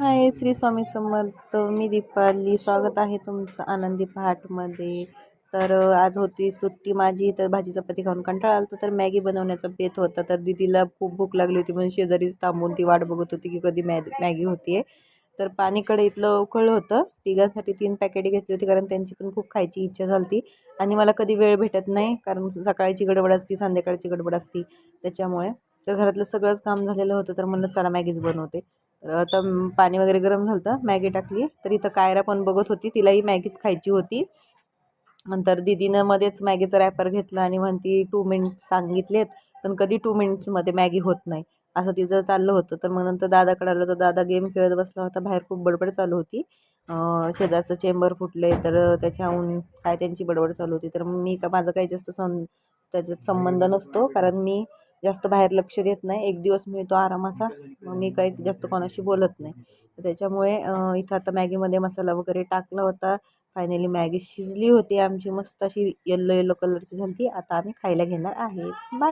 हाय, श्री स्वामी समर्थ. मी दीपाली. स्वागत आहे तुमचं आनंदी पहाटमध्ये. तर आज होती सुट्टी माझी, तर भाजी चपाती खाऊन कंटाळा आला तर मॅगी बनवण्याचा बेत होता. तर दीदीला खूप भूक लागली होती म्हणून शेजारीच थांबून ती वाट बघत होती की कधी मॅगी होती आहे. तर पाणी कढईतलं उकळलं होतं. तिघांसाठी 3 पॅकेट घेतली होती कारण त्यांची पण खूप खायची इच्छा झाली होती. आणि मला कधी वेळ भेटत नाही कारण सकाळची गडबड असती, संध्याकाळची गडबड असती त्याच्यामुळे. तर घरातलं सगळंच काम झालेलं होतं तर म्हणलं चला मॅगीच बनवते. तर आता पाणी वगैरे गरम झालं होतं, मॅगी टाकली. तर इथं कायरा पण बघत होती, तिलाही मॅगीच खायची होती. नंतर दीदीनं मध्येच मॅगीचं रॅपर घेतलं आणि म्हणती 2 मिनिट्स सांगितलेत पण कधी 2 मिनिट्समध्ये मॅगी होत नाही असं तिचं चाललं होतं. तर मग नंतर दादाकडे आलं तर दादा गेम खेळत बसला होता. बाहेर खूप बडबड चालू होती. शेजारचं चेंबर फुटले तर त्याच्याहून काय त्यांची बडबड चालू होती. तर मी का माझं काही जास्त त्याच्यात संबंध नसतो कारण मी जास्त बाहेर लक्ष देत नाही. एक दिवस मिळतो आरामाचा, मग मी काही जास्त कोणाशी बोलत नाही. तर त्याच्यामुळे इथं आता मॅगीमध्ये मसाला वगैरे टाकला होता. फायनली मॅगी शिजली होती आमची, मस्त अशी येल्लो येल्लो कलरची झाली. आता आम्ही खायला घेणार आहे. बाय.